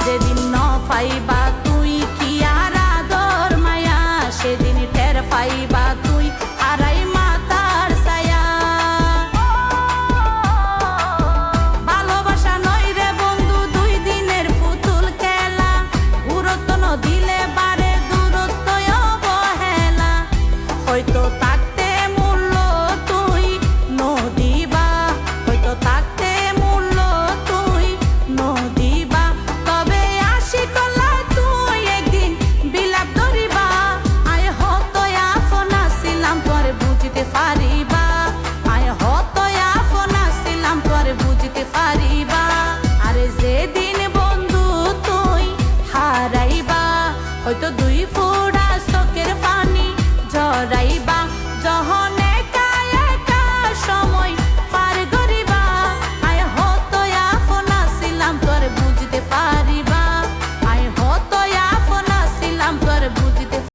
যেদিন ন পাইবা তুই কি আর আদর মায়া, সেদিন টের পাইবা তুই হারাই মাতার ছায়া। ভালোবাসা নই রে বন্ধু দুই দিনের পুতুল খেলা, গুরুত্ব ন দিলে বারে দূরত্ব অবহেলা। হয়তো থাকতে মূল্য তুই নদিবা, হয়তো থাকতে মূল্য তুই নদিবা, তবে আশি কলা তুই একদিন বিলাপ ধরিবা। আয় হত আপন ছিলাম তোর বুঝতে পারিবা, আয় হত আপন ছিলাম তোর বুঝতে পারিবা। আরে যেদিন বন্ধু তুই হারাইবা, হয়তো